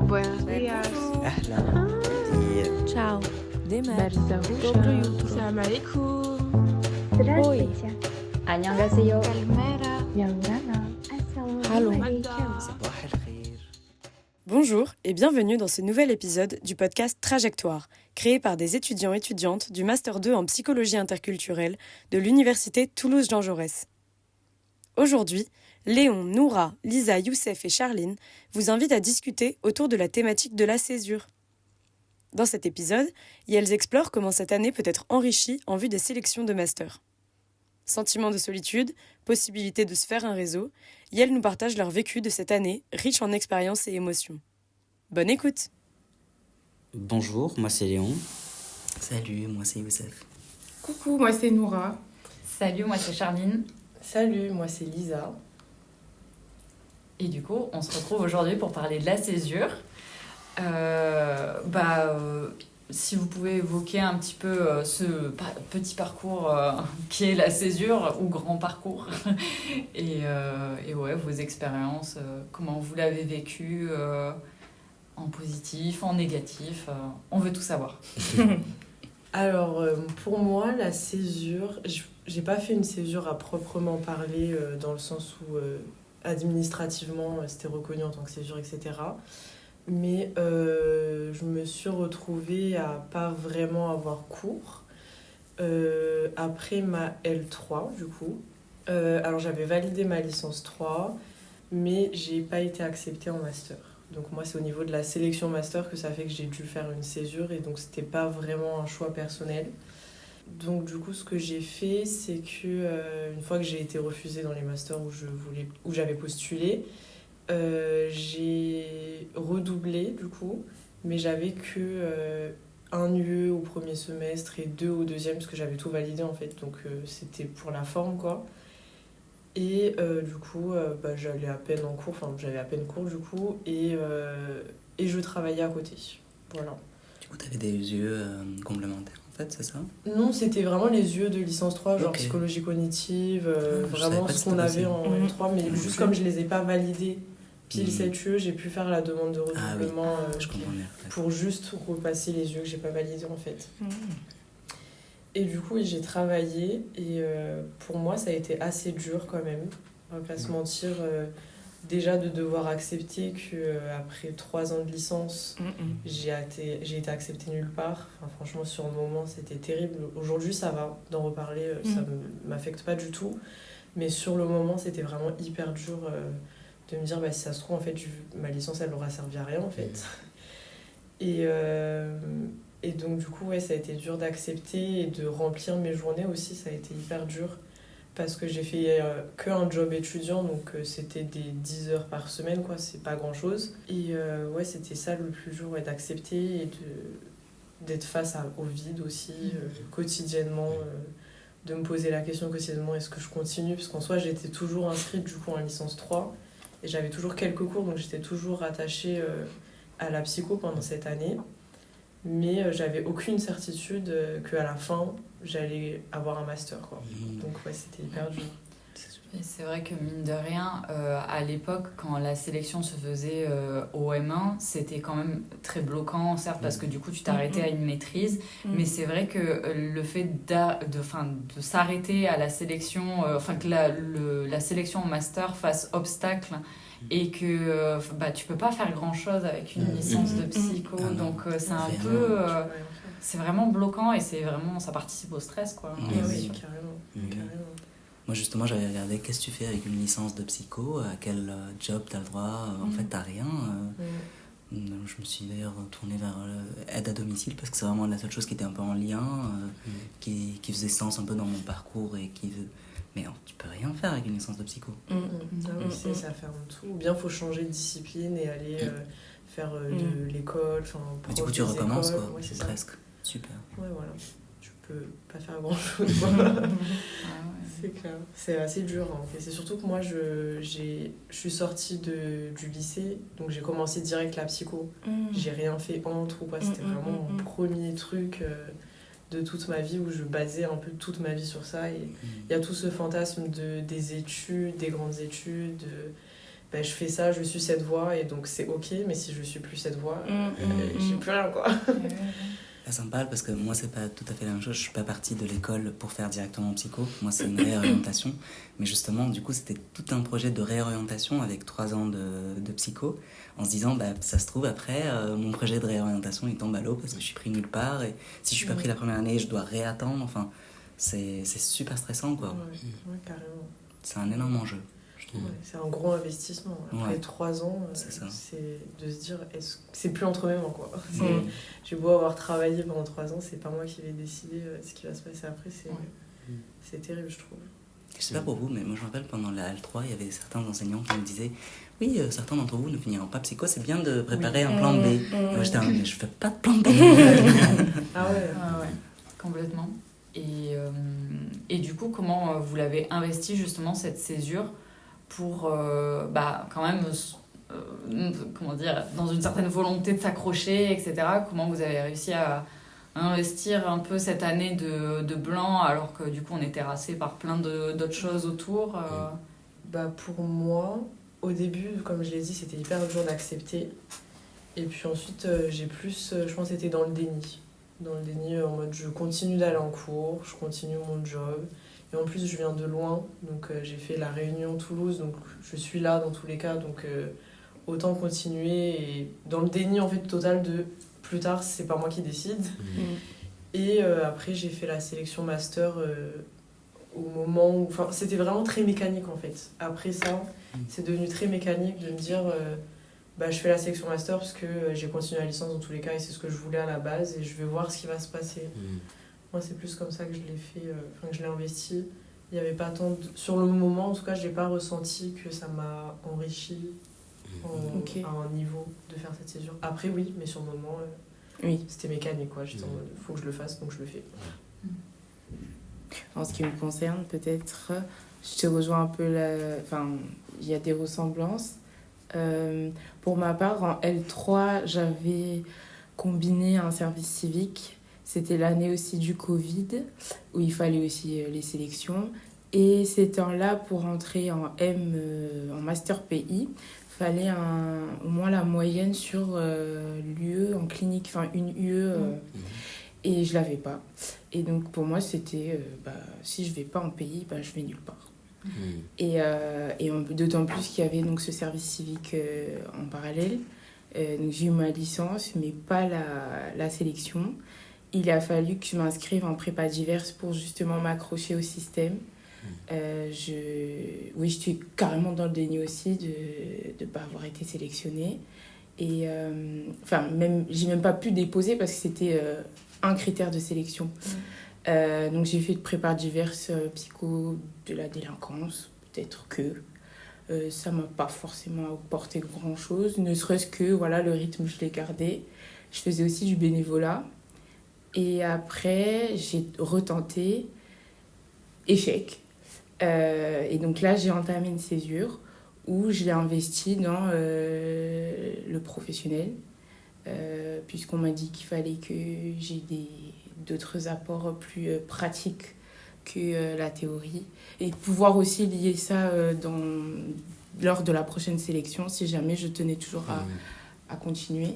Buenos días. أهلا. Ciao. Bardzo Dobro jutro. Salam alaikum. Здравствуйте. 안녕하세요. Kalmera. Yaurana. Assalamu Allô. alaikum. صباح الخير. Bonjour et bienvenue dans ce nouvel épisode du podcast Trajectoire, créé par des étudiants et étudiantes du Master 2 en psychologie interculturelle de l'Université Toulouse-Jean Jaurès. Aujourd'hui, Léon, Noura, Lisa, Youssef et Charline vous invitent à discuter autour de la thématique de la césure. Dans cet épisode, elles explorent comment cette année peut être enrichie en vue des sélections de master. Sentiment de solitude, possibilité de se faire un réseau, elles nous partagent leur vécu de cette année, riche en expériences et émotions. Bonne écoute! Bonjour, moi c'est Léon. Salut, moi c'est Youssef. Coucou, moi c'est Noura. Salut, moi c'est Charline. Salut, moi c'est Lisa. Et du coup, on se retrouve aujourd'hui pour parler de la césure. Si vous pouvez évoquer un petit peu ce petit parcours qui est la césure ou grand parcours et ouais, vos expériences, comment vous l'avez vécu en positif, en négatif, on veut tout savoir. Alors, pour moi, la césure, j'ai pas fait une césure à proprement parler dans le sens où administrativement c'était reconnu en tant que césure, etc. Mais je me suis retrouvée à pas vraiment avoir cours après ma L3 du coup. Alors j'avais validé ma licence 3, mais j'ai pas été acceptée en master. Donc moi c'est au niveau de la sélection master que ça fait que j'ai dû faire une césure et donc c'était pas vraiment un choix personnel. Donc du coup ce que j'ai fait c'est que une fois que j'ai été refusée dans les masters où j'avais postulé, j'ai redoublé du coup, mais j'avais que un UE au premier semestre et 2 au deuxième parce que j'avais tout validé en fait, donc c'était pour la forme quoi. Et du coup j'allais à peine en cours, enfin j'avais à peine cours du coup et je travaillais à côté, voilà. Du coup, t'avais des yeux complémentaires en fait, c'est ça? Non, c'était vraiment les yeux de licence 3, genre Ok. psychologie cognitive, Je savais vraiment pas que ce qu'on c'était avait possible. en L3, mais Mhm. juste comme je les ai pas validés pile Mhm. cette UE, j'ai pu faire la demande de redoublement Je comprends bien. En fait. pour juste repasser les yeux que j'ai pas validés en fait. Et du coup, oui, j'ai travaillé et pour moi, ça a été assez dur quand même, on va pas se mentir. Déjà de devoir accepter qu'après 3 ans de licence, j'ai été acceptée nulle part. Enfin, franchement, sur le moment, c'était terrible. Aujourd'hui, ça va, d'en reparler, ça m'affecte pas du tout. Mais sur le moment, c'était vraiment hyper dur de me dire, si ça se trouve, en fait, ma licence, elle n'aura servi à rien, en fait. Et donc, du coup, ouais, ça a été dur d'accepter et de remplir mes journées aussi. Ça a été hyper dur parce que j'ai fait qu'un job étudiant, donc c'était des 10 heures par semaine, quoi. C'est pas grand-chose. Et ouais, c'était ça le plus dur, ouais, d'accepter et d'être face au vide aussi, quotidiennement. De me poser la question quotidiennement, est-ce que je continue? Parce qu'en soi, j'étais toujours inscrite du coup en licence 3 et j'avais toujours quelques cours, donc j'étais toujours rattachée à la psycho pendant cette année. Mais j'avais aucune certitude qu'à la fin, j'allais avoir un master, quoi. Donc ouais, c'était hyper dur. Et c'est vrai que mine de rien, à l'époque, quand la sélection se faisait au M1, c'était quand même très bloquant, certes, parce que du coup, tu t'arrêtais à une maîtrise. Mais c'est vrai que le fait de s'arrêter à la sélection, que la sélection en master fasse obstacle et que tu peux pas faire grand-chose avec une licence de psycho. Donc c'est un peu... c'est vraiment bloquant et ça participe au stress, quoi. Oui, carrément. Moi justement j'avais regardé qu'est-ce que tu fais avec une licence de psycho, à quel job t'as le droit, en fait t'as rien. Je me suis d'ailleurs tournée vers aide à domicile parce que c'est vraiment la seule chose qui était un peu en lien, qui faisait sens un peu dans mon parcours et mais tu peux rien faire avec une licence de psycho. Ça ferme tout. Ou bien faut changer de discipline et aller faire de l'école. Mais du coup tu recommences écoles. quoi, Ouais, c'est presque. Super. Ouais, voilà. Tu peux pas faire grand chose. C'est clair. C'est assez dur en fait. C'est surtout que moi je suis sortie du lycée, donc j'ai commencé direct la psycho. J'ai rien fait entre ou quoi. C'était vraiment mon premier truc de toute ma vie où je basais un peu toute ma vie sur ça. Et il y a tout ce fantasme des études, des grandes études, je fais ça, je suis cette voie et donc c'est ok, mais si je suis plus cette voie, j'ai plus rien quoi. Ça me parle parce que moi, c'est pas tout à fait la même chose. Je suis pas partie de l'école pour faire directement psycho. Moi, c'est une réorientation. Mais justement, du coup, c'était tout un projet de réorientation avec 3 ans de psycho, en se disant, ça se trouve, après, mon projet de réorientation, il tombe à l'eau parce que je suis pris nulle part. Et si je suis pas pris la première année, je dois réattendre. Enfin, c'est super stressant, quoi. Ouais, carrément. C'est un énorme enjeu. Ouais, c'est un gros investissement. Après 3 ans, c'est de se dire, c'est plus entre mes mains, quoi. J'ai beau avoir travaillé pendant 3 ans, c'est pas moi qui vais décider ce qui va se passer après. C'est terrible, je trouve. Je sais pas pour vous, mais moi je me rappelle pendant la L3, il y avait certains enseignants qui me disaient oui, certains d'entre vous ne finiront pas psycho, c'est bien de préparer un plan B. Moi j'étais mais je fais pas de plan B. Ah ouais, complètement. Et du coup, comment vous l'avez investi justement cette césure pour quand même comment dire, dans une certaine volonté de s'accrocher, etc. Comment vous avez réussi à investir un peu cette année de blanc alors que du coup on est terrassé par plein d'autres choses autour Pour moi, au début, comme je l'ai dit, c'était hyper dur d'accepter. Et puis ensuite, j'ai plus, je pense, été dans le déni. Dans le déni, en mode je continue d'aller en cours, je continue mon job. Et en plus, je viens de loin, donc j'ai fait la Réunion, Toulouse, donc je suis là dans tous les cas, donc autant continuer. Et dans le déni en fait total de plus tard, c'est pas moi qui décide. Et après, j'ai fait la sélection master au moment où... Enfin, c'était vraiment très mécanique en fait. Après ça, c'est devenu très mécanique de me dire je fais la sélection master parce que j'ai continué la licence dans tous les cas et c'est ce que je voulais à la base et je vais voir ce qui va se passer. Moi, c'est plus comme ça que je l'ai fait, que je l'ai investi. Il y avait pas tant sur le moment, en tout cas, je n'ai pas ressenti que ça m'a enrichi à un niveau de faire cette césure. Après, oui, mais sur le moment, c'était mécanique, quoi. J'étais en mode, faut que je le fasse, donc je le fais. En ce qui me concerne, peut-être, je te rejoins un peu il y a des ressemblances. Pour ma part, en L3, j'avais combiné un service civique. C'était l'année aussi du Covid, où il fallait aussi les sélections. Et ces temps-là, pour entrer en en Master PI, il fallait au moins la moyenne sur l'UE en clinique, enfin une UE. Et je ne l'avais pas. Et donc pour moi, c'était, si je ne vais pas en PI, je vais nulle part. Et d'autant plus qu'il y avait donc, ce service civique en parallèle. Donc j'ai eu ma licence, mais pas la sélection. Il a fallu que je m'inscrive en prépa diverse pour justement m'accrocher au système. Oui, je suis carrément dans le déni aussi de ne pas avoir été sélectionnée. Et même, j'ai même pas pu déposer parce que c'était un critère de sélection. Donc j'ai fait de prépa diverse, psycho, de la délinquance, peut-être que. Ça m'a pas forcément apporté grand-chose, ne serait-ce que le rythme, je l'ai gardé. Je faisais aussi du bénévolat. Et après, j'ai retenté, échec. Et donc là, j'ai entamé une césure où je l'ai investie dans le professionnel, puisqu'on m'a dit qu'il fallait que j'ai d'autres apports plus pratiques que la théorie. Et pouvoir aussi lier ça lors de la prochaine sélection, si jamais je tenais toujours à continuer.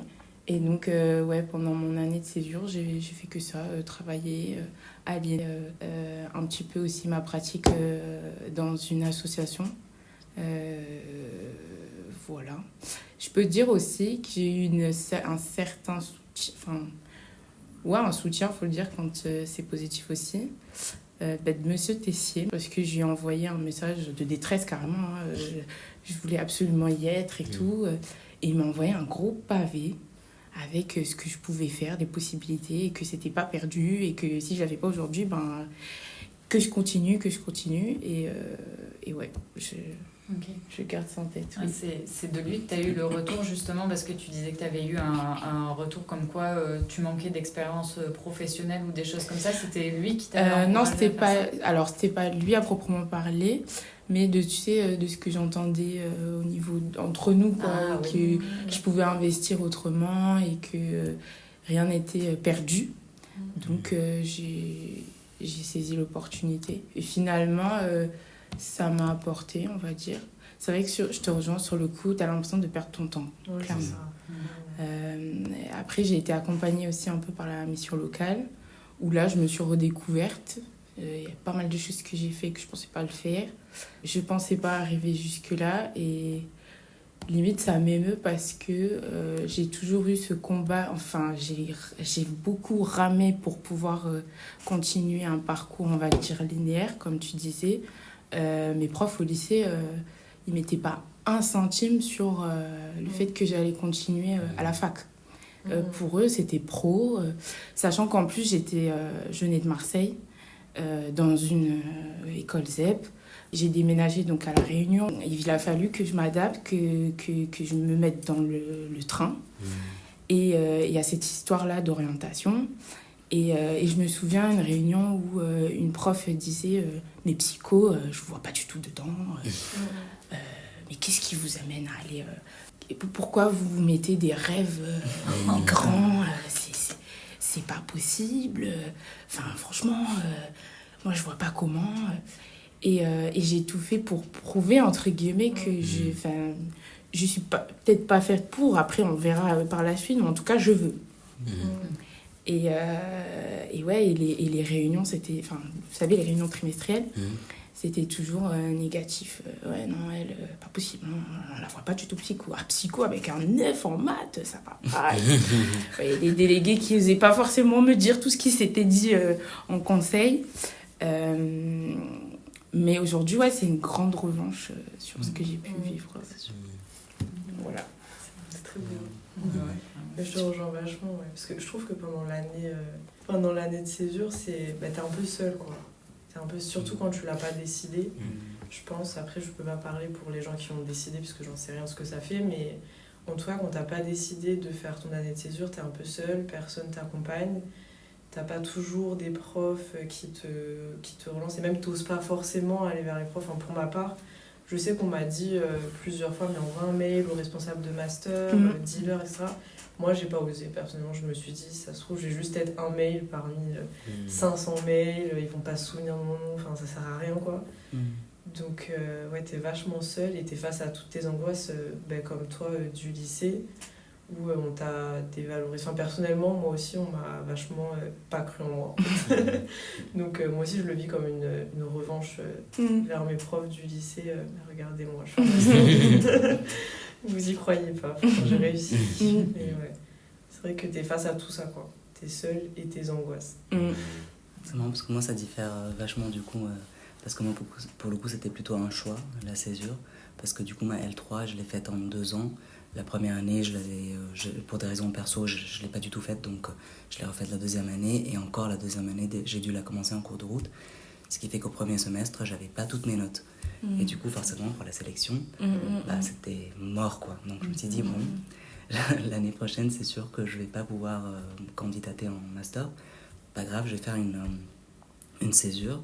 Et donc, pendant mon année de césure, j'ai fait que ça, travailler, allier un petit peu aussi ma pratique dans une association. Voilà. Je peux dire aussi que j'ai eu un certain soutien, un soutien, il faut le dire, quand c'est positif aussi, de Monsieur Tessier, parce que je lui ai envoyé un message de détresse carrément. Je voulais absolument y être et tout. Et il m'a envoyé un gros pavé avec ce que je pouvais faire, des possibilités, et que c'était pas perdu, et que si je l'avais pas aujourd'hui, que je continue. Et ouais, je garde ça en tête. Oui. C'est de lui que tu as eu le retour, justement, parce que tu disais que tu avais eu un retour comme quoi tu manquais d'expérience professionnelle ou des choses comme ça. C'était lui qui t'a non, c'était pas lui à proprement parler, mais de ce que j'entendais au niveau entre nous, quoi, que je pouvais investir autrement et que rien n'était perdu. Donc j'ai saisi l'opportunité. Et finalement, ça m'a apporté, on va dire. c'est vrai que je te rejoins sur le coup, tu as l'impression de perdre ton temps, Ouais, clairement. c'est ça. Après, j'ai été accompagnée aussi un peu par la mission locale, où là, je me suis redécouverte. Il y a pas mal de choses que j'ai fait que je pensais pas le faire. Je pensais pas arriver jusque-là et limite ça m'émeut parce que j'ai toujours eu ce combat. Enfin, j'ai beaucoup ramé pour pouvoir continuer un parcours, on va dire, linéaire, comme tu disais. Mes profs au lycée, ils mettaient pas un centime sur le fait que j'allais continuer à la fac. Pour eux, c'était pro, sachant qu'en plus, je venais de Marseille. Dans une école ZEP. J'ai déménagé donc à La Réunion. Il a fallu que je m'adapte, que je me mette dans le train. Et il y a cette histoire-là d'orientation. Et je me souviens d'une réunion où une prof disait mais psycho, je ne vois pas du tout dedans. Mais qu'est-ce qui vous amène à aller... pourquoi vous vous mettez des rêves grands c'est pas possible. Enfin, franchement, moi, je vois pas comment. Et j'ai tout fait pour prouver, entre guillemets, que je suis peut-être pas faite pour. Après, on verra par la suite, mais en tout cas, je veux. Et ouais, et les réunions, c'était... Enfin, vous savez, les réunions trimestrielles, c'était toujours négatif. Ouais, non, elle, pas possible. Non, on la voit pas du tout psycho. Ah, psycho avec un 9 en maths, ça va pas. Et les délégués qui n'osaient pas forcément me dire tout ce qui s'était dit en conseil. Mais aujourd'hui, ouais, c'est une grande revanche sur ce que j'ai pu vivre. Voilà. C'est très beau. Mais je te rejoins vachement, ouais. Parce que je trouve que pendant l'année de césure, t'es un peu seule, quoi. T'es un peu, surtout quand tu l'as pas décidé, je pense. Après, je peux pas parler pour les gens qui ont décidé, parce que j'en sais rien de ce que ça fait, mais en tout cas, quand t'as pas décidé de faire ton année de césure, t'es un peu seule, personne t'accompagne. T'as pas toujours des profs qui te relancent, et même t'oses pas forcément aller vers les profs. Enfin, pour ma part, je sais qu'on m'a dit plusieurs fois, mais envoie un mail au responsable de master, dealer, etc. Moi, j'ai pas osé. Personnellement, je me suis dit, ça se trouve, je vais juste être un mail parmi 500 mails, ils vont pas se souvenir de mon nom, enfin, ça sert à rien, quoi. Donc, ouais, t'es vachement seule et t'es face à toutes tes angoisses, comme toi, du lycée, où on t'a dévalorisé. Enfin, personnellement, moi aussi, on m'a vachement pas cru en moi. Donc, moi aussi, je le vis comme une revanche vers mes profs du lycée. Regardez-moi, je suis vous y croyez pas. Enfin, j'ai réussi. Mais ouais, c'est vrai que t'es face à tout ça, quoi. T'es seule et tes angoisses. C'est marrant parce que moi, ça diffère vachement du coup. Parce que moi, pour le coup, c'était plutôt un choix, la césure. Parce que du coup, ma L3, je l'ai faite en 2 ans. La première année, pour des raisons perso, je ne l'ai pas du tout faite, donc je l'ai refaite la deuxième année. Et encore la deuxième année, j'ai dû la commencer en cours de route. Ce qui fait qu'au premier semestre, je n'avais pas toutes mes notes. Et du coup, forcément, pour la sélection, c'était mort, quoi. Donc je me suis dit, bon, l'année prochaine, c'est sûr que je ne vais pas pouvoir candidater en master. Pas grave, je vais faire une césure.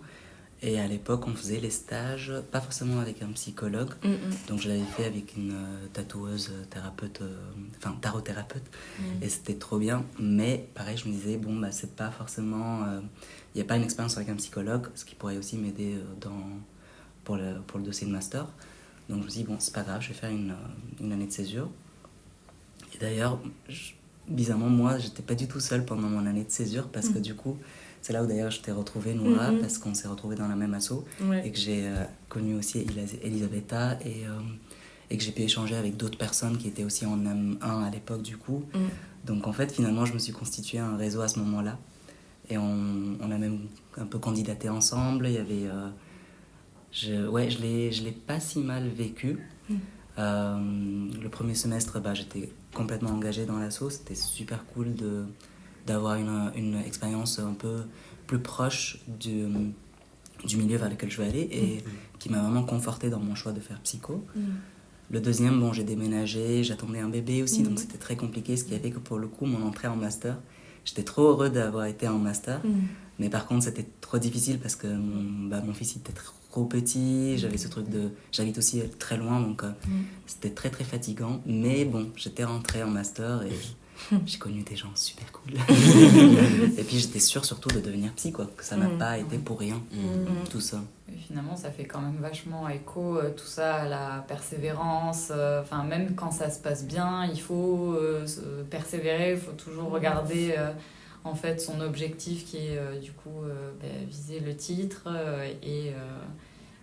Et à l'époque, on faisait les stages, pas forcément avec un psychologue. Donc je l'avais fait avec une tatoueuse, tarot-thérapeute. Et c'était trop bien. Mais pareil, je me disais, bon, c'est pas forcément... Il n'y a pas une expérience avec un psychologue, ce qui pourrait aussi m'aider pour le dossier de master. Donc je me suis dit, bon, c'est pas grave, je vais faire une année de césure. Et d'ailleurs, bizarrement, moi, j'étais pas du tout seule pendant mon année de césure parce que du coup... C'est là où d'ailleurs je t'ai retrouvée, Noura, parce qu'on s'est retrouvés dans la même asso et que j'ai connu aussi Elisabetta et que j'ai pu échanger avec d'autres personnes qui étaient aussi en M1 à l'époque du coup. Donc en fait, finalement, je me suis constitué un réseau à ce moment-là et on a même un peu candidaté ensemble. Il y avait... je l'ai pas si mal vécu. Le premier semestre, j'étais complètement engagée dans l'asso. C'était super cool d'avoir une expérience un peu plus proche du milieu vers lequel je veux aller et qui m'a vraiment confortée dans mon choix de faire psycho. Le deuxième, j'ai déménagé, j'attendais un bébé aussi, donc c'était très compliqué, ce qui a fait que pour le coup, mon entrée en master, j'étais trop heureux d'avoir été en master, mais par contre, c'était trop difficile parce que mon fils était trop petit, j'avais ce truc j'habite aussi très loin, donc c'était très très fatigant, mais bon, j'étais rentrée en master et J'ai connu des gens super cool. Et puis j'étais sûre surtout de devenir psy, quoi, que ça n'a pas été pour rien, tout ça. Et finalement, ça fait quand même vachement écho, tout ça, à la persévérance. Enfin, même quand ça se passe bien, il faut persévérer, il faut toujours regarder en fait son objectif qui est du coup viser le titre.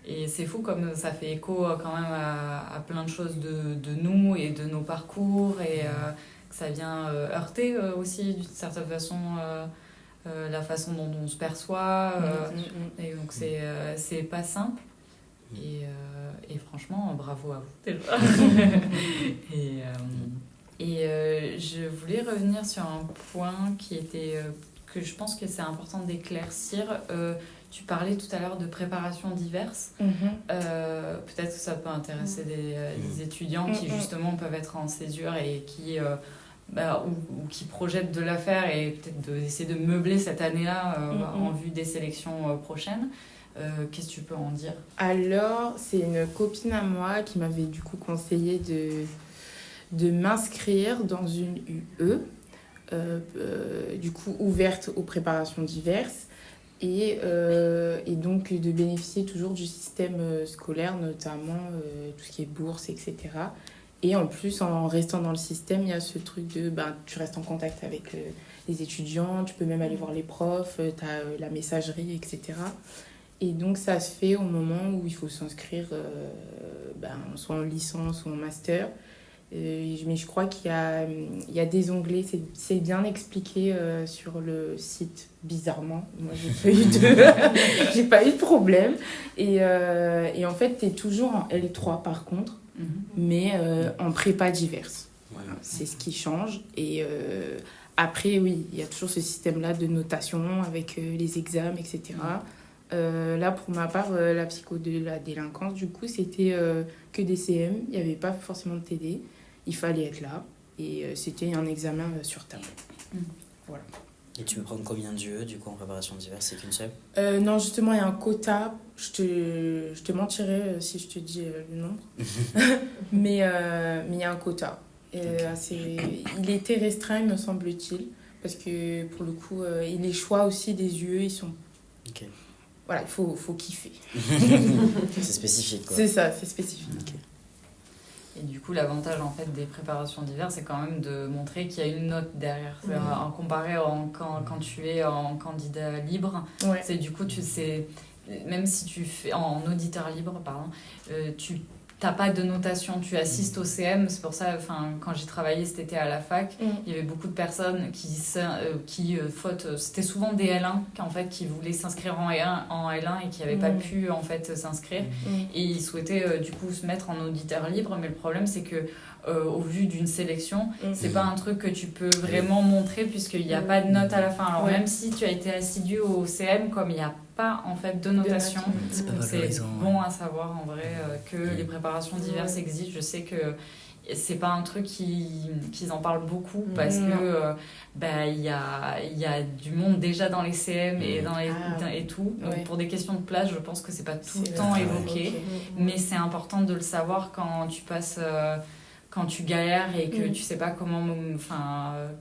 Et c'est fou comme ça fait écho quand même à plein de choses de nous et de nos parcours et que ça vient heurter aussi d'une certaine façon la façon dont on se perçoit. Et donc c'est pas simple. Et franchement, bravo à vous déjà. et je voulais revenir sur un point qui était que je pense que c'est important d'éclaircir. Tu parlais tout à l'heure de préparations diverses. Peut-être que ça peut intéresser des étudiants qui justement peuvent être en césure et qui, ou qui projettent de la faire et peut-être d'essayer de meubler cette année-là en vue des sélections prochaines. Qu'est-ce que tu peux en dire ? Alors, c'est une copine à moi qui m'avait du coup conseillé de m'inscrire dans une UE, du coup ouverte aux préparations diverses. Et donc de bénéficier toujours du système scolaire, notamment tout ce qui est bourse, etc. Et en plus, en restant dans le système, il y a ce truc de tu restes en contact avec les étudiants, tu peux même aller voir les profs, tu as la messagerie, etc. Et donc ça se fait au moment où il faut s'inscrire soit en licence ou en master. Mais je crois qu'il y a des onglets, c'est bien expliqué sur le site, bizarrement. Moi, j'ai pas eu de problème. Et en fait, tu es toujours en L3 par contre, mais en prépa diverses. Voilà, c'est ce qui change. Et après, oui, il y a toujours ce système-là de notation avec les examens, etc. Là, pour ma part, la psycho de la délinquance, du coup, c'était que des CM. Il n'y avait pas forcément de TD. Il fallait être là et c'était un examen sur table. Voilà. Et tu peux prendre combien d'UE du coup en préparation diverse? C'est qu'une seule? Non, justement, il y a un quota. Je te mentirais si je te dis le nombre. mais il y a un quota. Il était restreint, me semble-t-il, parce que pour le coup, les choix aussi des UE, ils sont... Okay. Voilà, il faut kiffer. C'est spécifique, quoi. C'est ça, c'est spécifique. Okay. Et du coup, l'avantage en fait des préparations diverses, c'est quand même de montrer qu'il y a une note derrière. En comparé quand tu es en candidat libre, c'est du coup tu sais, même si tu fais en auditeur libre, tu n'as pas de notation, tu assistes au CM. C'est pour ça, quand j'ai travaillé cet été à la fac, il y avait beaucoup de personnes qui c'était souvent des L1 en fait, qui voulaient s'inscrire en L1 et qui n'avaient pas pu en fait s'inscrire. Et ils souhaitaient du coup se mettre en auditeur libre, mais le problème c'est que au vu d'une sélection, c'est pas un truc que tu peux vraiment montrer puisqu'il n'y a pas de note à la fin. Alors même si tu as été assidu au CM, comme il n'y a pas en fait de notation, c'est bon à savoir en vrai que les préparations diverses existent. Je sais que c'est pas un truc qu'ils en parlent beaucoup parce que il y a du monde déjà dans les CM et et tout. Donc pour des questions de place, je pense que c'est pas tout le temps évoqué, mais c'est important de le savoir quand tu passes quand tu galères et que tu sais pas comment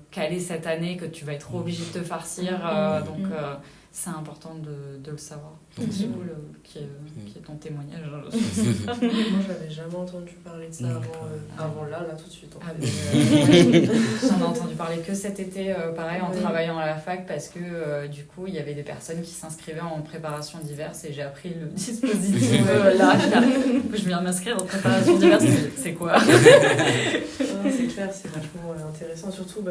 caler cette année, que tu vas être obligé de te farcir. Donc c'est important de le savoir. Donc c'est cool qu'il y ait ton témoignage. Moi, j'avais jamais entendu parler de ça avant là tout de suite. J'en ai entendu parler que cet été, pareil, en travaillant à la fac, parce que du coup, il y avait des personnes qui s'inscrivaient en préparation diverse et j'ai appris le dispositif là. Je viens m'inscrire en préparation diverse. C'est quoi? C'est clair, c'est vachement intéressant. Surtout,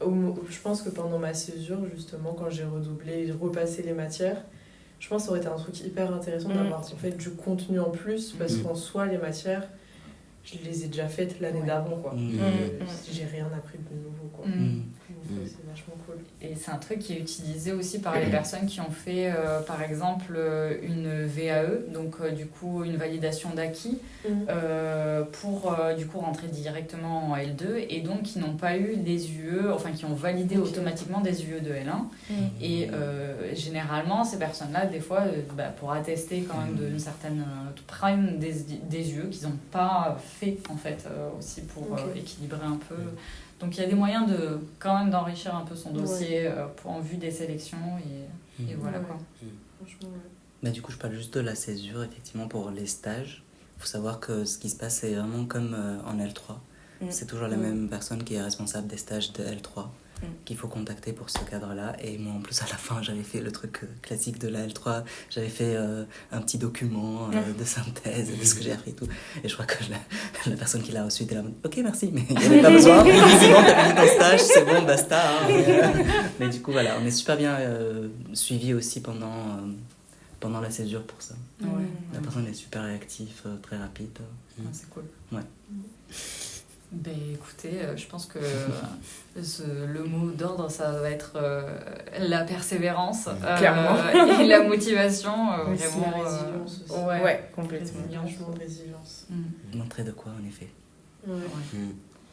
je pense que pendant ma césure, justement, quand j'ai redoublé et repassé les matières, je pense que ça aurait été un truc hyper intéressant d'avoir en fait du contenu en plus, parce qu'en soi, les matières, je les ai déjà faites l'année d'avant, quoi. J'ai rien appris de nouveau, quoi. Donc, c'est vachement cool. Et c'est un truc qui est utilisé aussi par les personnes qui ont fait, par exemple, une VAE, donc du coup une validation d'acquis, pour du coup rentrer directement en L2, et donc qui n'ont pas eu des UE, qui ont validé automatiquement des UE de L1. Et généralement, ces personnes-là, des fois, pour attester quand même d'une certaine prime des UE qu'ils n'ont pas fait en fait aussi pour Ok. équilibrer un peu. Donc il y a des moyens de quand même d'enrichir un peu son dossier en vue des sélections et voilà Ouais. quoi. Franchement, ouais. Bah, du coup, je parle juste de la césure, effectivement, pour les stages. Il faut savoir que ce qui se passe, c'est vraiment comme en L3. C'est toujours la même personne qui est responsable des stages de L3 qu'il faut contacter pour ce cadre-là. Et moi, en plus, à la fin, j'avais fait le truc classique de la L3. J'avais fait un petit document de synthèse de ce que j'ai appris et tout. Et je crois que la personne qui l'a reçu était là, ok, merci, mais il n'y avait pas besoin. Visiblement, t'as fini ton stage, c'est bon, basta. Hein. Mais du coup, voilà, on est super bien suivi aussi pendant la césure pour ça. Ouais. La personne est super réactive, très rapide. Ah, c'est cool. Ouais. Ben écoutez, je pense que le mot d'ordre, ça va être la persévérance Clairement. et la motivation. Aussi Vraiment, la résilience aussi. Ouais, complètement. Vachement de résilience. Montrer de quoi, en effet. Ouais.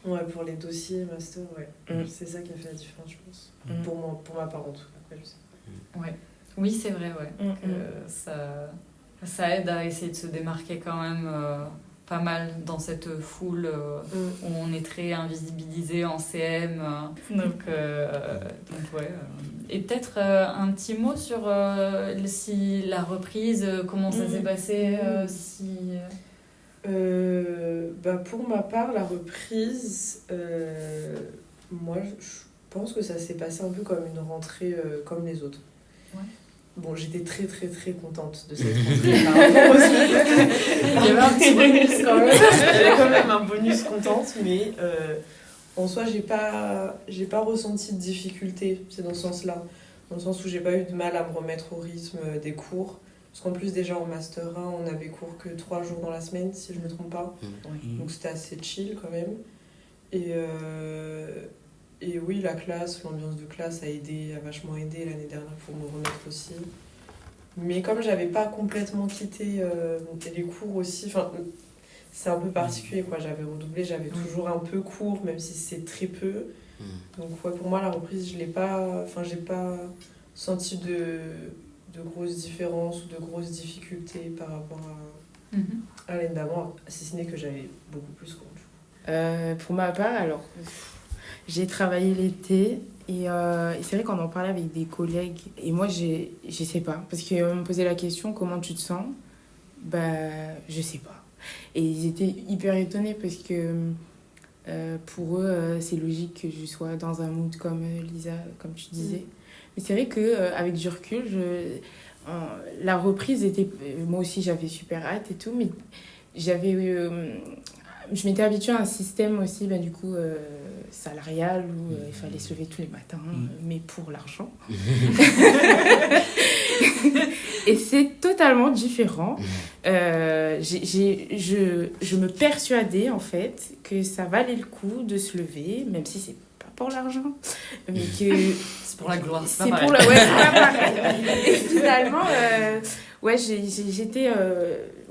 Ouais, pour les dossiers, master, ouais. C'est ça qui a fait la différence, je pense. Pour ma part, en tout cas. Après, je sais pas. Ouais. Oui, c'est vrai, ouais. Que ça aide à essayer de se démarquer quand même pas mal dans cette foule où on est très invisibilisé en CM. Donc ouais. Et peut-être un petit mot sur si la reprise, comment ça s'est passé, Pour ma part, la reprise, moi, je pense que ça s'est passé un peu comme une rentrée comme les autres. Ouais. Bon, j'étais très très très contente de cette rentrée par rapport aux autres. Il y avait un petit bonus quand même. Il y avait quand même un bonus contente, mais en soi, j'ai pas ressenti de difficulté. C'est dans ce sens-là. Dans le sens où j'ai pas eu de mal à me remettre au rythme des cours. Parce qu'en plus, déjà en Master 1, on avait cours que 3 jours dans la semaine, si je me trompe pas. Donc c'était assez chill quand même. Et oui, la classe, l'ambiance de classe a vachement aidé l'année dernière pour me remettre aussi. Mais comme j'avais pas complètement quitté les cours aussi, enfin, c'est un peu particulier quoi. J'avais redoublé, j'avais toujours un peu cours, même si c'est très peu. Donc ouais, pour moi la reprise, j'ai pas senti de grosses différences ou de grosses difficultés par rapport à l'année d'avant, si ce n'est que j'avais beaucoup plus cours. Pour ma part, alors, j'ai travaillé l'été et c'est vrai qu'on en parlait avec des collègues. Et moi, je sais pas. Parce qu'on me posait la question, comment tu te sens ? Je sais pas. Et ils étaient hyper étonnés parce que pour eux, c'est logique que je sois dans un mood comme Lisa, comme tu disais. Mais c'est vrai qu'avec du recul, la reprise était... Moi aussi, j'avais super hâte et tout, mais je m'étais habituée à un système aussi, du coup, salarial, où il fallait se lever tous les matins, mais pour l'argent. Et c'est totalement différent. Je me persuadais, en fait, que ça valait le coup de se lever, même si c'est pas pour l'argent, mais que... C'est pour la gloire, c'est pas pareil. Ouais, c'est pas pareil. Et finalement, j'étais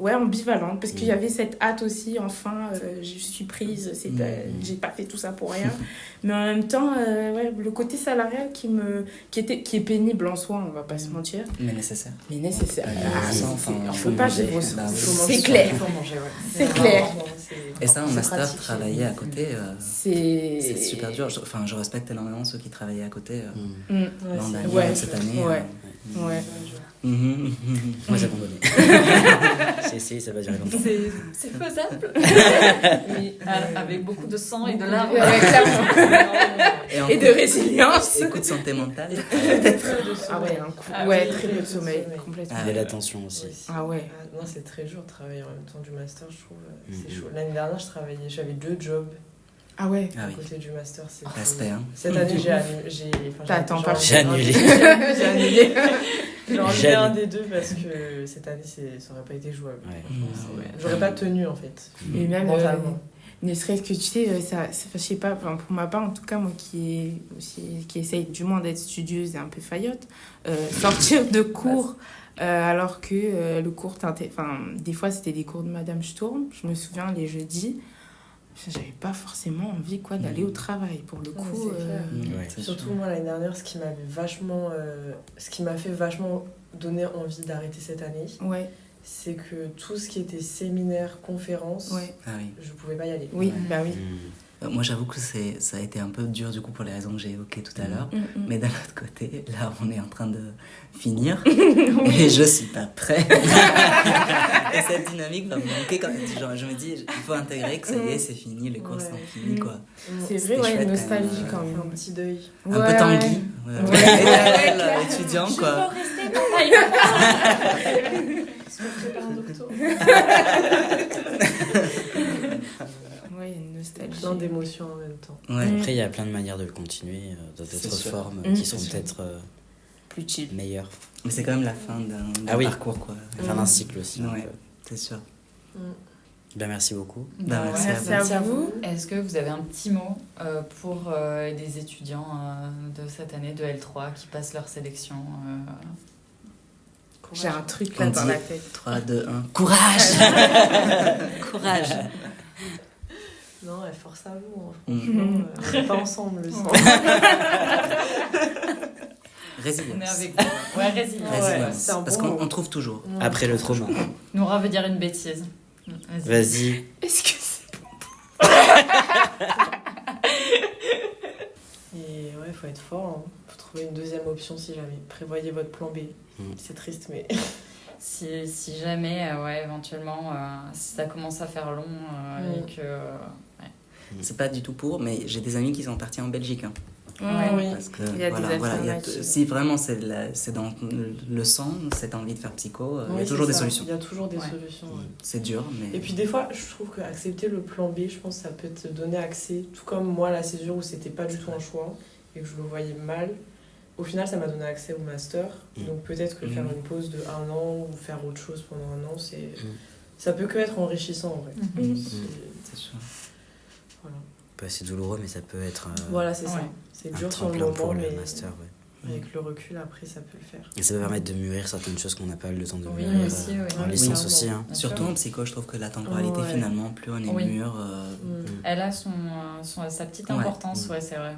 ambivalente, parce qu'il y avait cette hâte aussi, enfin, je suis prise, j'ai pas fait tout ça pour rien. Mais en même temps, le côté salarial qui est pénible en soi, on va pas se mentir. Mais nécessaire. Mais nécésaire. Il faut pas manger. vivre sans. Bah, C'est clair. Il faut manger, ouais. C'est clair. Et ça, en C'est master, pratique. travailler à côté, C'est super dur. Je respecte énormément ceux qui travaillaient à côté l'an dernier, Ouais. cette année. Ouais. Moi, j'ai abandonné. Si, ça va durer longtemps. C'est faisable. Mais avec beaucoup de sang et de larmes. Ouais, clairement. Et Et de résilience. Écoute, santé mentale. Ah ouais, un coup. Ah Ouais, oui, très peu de sommeil, complètement. Il y a la tension aussi. Ah ouais. Non, c'est très dur de travailler en même temps du master, je trouve. C'est chaud. L'année dernière, j'avais 2 jobs Ah ouais. Ah à oui. côté du master. Respect, hein. Cette année, T'attends pas. J'ai annulé. J'ai annulé. J'ai enlevé un des deux parce que cette année, ça aurait pas été jouable. J'aurais pas tenu, en fait. Et même, mentalement. ne serait-ce que, tu sais, je sais pas, enfin, pour ma part, en tout cas, moi qui essaye du moins d'être studieuse et un peu faillotte, sortir de cours, alors que le cours, des fois, c'était des cours de Madame Sturm, je me souviens, les jeudis, j'avais pas forcément envie d'aller au travail, pour le coup. Surtout, moi, l'année dernière, ce qui m'a fait vachement donner envie d'arrêter cette année, Ouais. c'est que tout ce qui était séminaire, conférence, Ah oui. je pouvais pas y aller. Oui, bah oui. Moi, j'avoue que ça a été un peu dur du coup pour les raisons que j'ai évoquées tout à l'heure. Mais d'un autre côté, là, on est en train de finir et je suis pas prêt. Et cette dynamique va me manquer quand même. Genre, je me dis, il faut intégrer que ça y est, c'est fini, les cours sont finis, quoi. C'est C'était vrai, chouette, une nostalgie quand quand même. même. Un petit deuil. Un peu tanguy. Étudiant, quoi. rester pareil. Ouais, il y a une nostalgie. Plein d'émotions en même temps. Ouais. Après, il y a plein de manières de le continuer, C'est d'autres sûr. formes qui sont peut-être Plus chill. meilleures. Mais c'est quand même la fin d'un oui. parcours, quoi. La fin d'un cycle aussi. Ouais, donc, c'est sûr. Ben, merci beaucoup. Bah, merci Merci à vous. Est-ce que vous avez un petit mot pour des étudiants de cette année de L3 qui passent leur sélection J'ai un truc là On dans dit la tête. 3, 2, 1. Courage. Courage. Non, force à vous, hein, franchement. On n'est pas ensemble le soir. Résilience. On est avec vous. Ouais, résilience. Résilience. c'est un Parce bon qu'on trouve toujours. Après le trauma. Noura veut dire une bêtise. Vas-y. Vas-y. Est-ce que c'est Et ouais, faut être fort. Hein. Faut trouver une deuxième option si jamais. Prévoyez votre plan B. C'est triste, mais. Si jamais, ouais, éventuellement, si ça commence à faire long et que. C'est pas du tout pour, mais j'ai des amis qui sont partis en Belgique. Hein. Oui. Parce que, Il y a des alternatives. si vraiment c'est dans le sang, cette envie de faire psycho, il y a toujours des solutions. Il y a toujours des solutions. Ouais. C'est dur, mais. Et puis des fois, je trouve qu'accepter le plan B, je pense que ça peut te donner accès. Tout comme moi, la césure où c'était pas du tout un choix et que je le voyais mal. Au final, ça m'a donné accès au master. Donc peut-être que faire une pause de 1 an ou faire autre chose pendant 1 an, ça peut que être enrichissant en vrai. C'est sûr. Voilà. C'est douloureux, mais ça peut être Voilà, c'est ça. Ouais. C'est un dur sur le tremplin moment, pour mais le master. Ouais. avec le recul, après, ça peut le faire. Et ça peut permettre de mûrir certaines choses qu'on n'a pas eu le temps de Oui, mûrir aussi, oui. en Oui, licence clairement. aussi. Hein. Surtout en psycho, je trouve que la temporalité, Ouais. finalement, plus on est Oui. mûr. Elle a sa petite Ouais. importance, ouais, c'est vrai.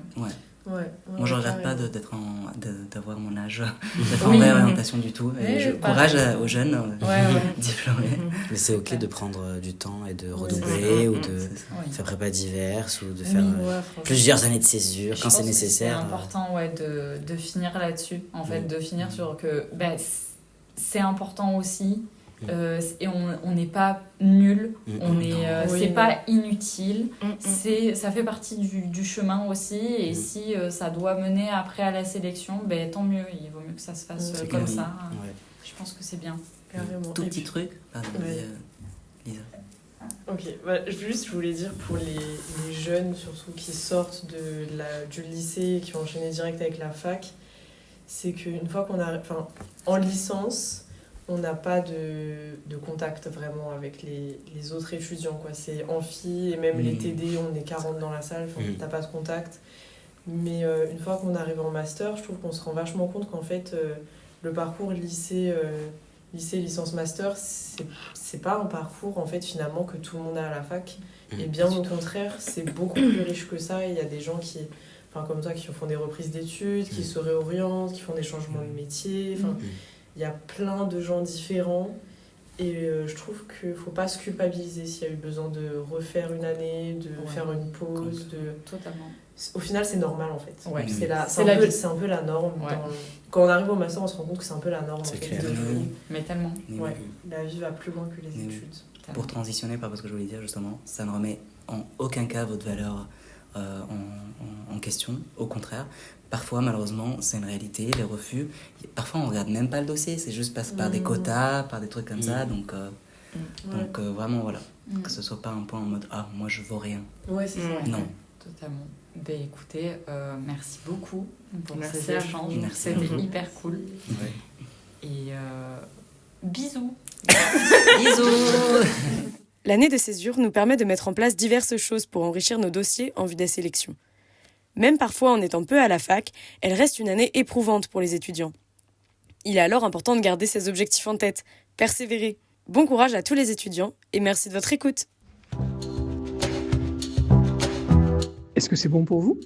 Moi, je regrette pas d'avoir mon âge, d'être Oui. en réorientation du tout. Et Oui, courage pareil. aux jeunes Ouais. diplômés. Mais c'est ok de prendre du temps et de redoubler ou de C'est ça. Oui. faire prépa diverses ou de faire franchement. plusieurs années de césure Je quand c'est pense que nécessaire. C'est important ouais, de finir là-dessus, en fait, de finir sur que c'est important aussi. Et on n'est pas nul, c'est pas inutile, ça fait partie du chemin aussi, et si ça doit mener après à la sélection, tant mieux, il vaut mieux que ça se fasse C'est comme clair. ça. Ouais. Je pense que c'est bien. Carrément. Tout Et petit puis- truc. Pardon, Ouais. Lisa. Ok, je voulais dire pour les jeunes surtout qui sortent du lycée et qui ont enchaîné direct avec la fac, c'est qu'une fois qu'on arrive, en licence, on n'a pas de contact vraiment avec les autres étudiants, quoi. C'est amphi et même les TD, on est 40 dans la salle, t'as pas de contact. Mais une fois qu'on arrive en master, je trouve qu'on se rend vachement compte qu'en fait, le parcours lycée, licence, master, c'est pas un parcours en fait finalement que tout le monde a à la fac. Et bien au contraire, c'est beaucoup plus riche que ça. Il y a des gens comme toi, qui font des reprises d'études, qui se réorientent, qui font des changements de métier. Il y a plein de gens différents. Et je trouve qu'il ne faut pas se culpabiliser s'il y a eu besoin de refaire une année, de faire une pause. Totalement. Au final, c'est normal en fait. Ouais. C'est un peu la norme. Ouais. Quand on arrive au master, on se rend compte que c'est un peu la norme. C'est en fait, clair. de fou. Mais tellement. Ouais. La vie va plus loin que les Mais oui. études. Pour transitionner, par ce que je voulais dire justement, ça ne remet en aucun cas votre valeur en question. Au contraire, parfois malheureusement c'est une réalité, les refus. Parfois on regarde même pas le dossier, c'est juste passe par des quotas, par des trucs comme ça. Donc vraiment voilà, que ce soit pas un point en mode moi je vaux rien. Ouais, c'est ça. Non. Totalement. Écoutez, merci beaucoup pour Merci ces à vous. échanges. Merci. C'était hyper cool. Ouais. Et bisous. Bisous. L'année de césure nous permet de mettre en place diverses choses pour enrichir nos dossiers en vue des sélections. Même parfois en étant peu à la fac, elle reste une année éprouvante pour les étudiants. Il est alors important de garder ses objectifs en tête, persévérer. Bon courage à tous les étudiants et merci de votre écoute. Est-ce que c'est bon pour vous ?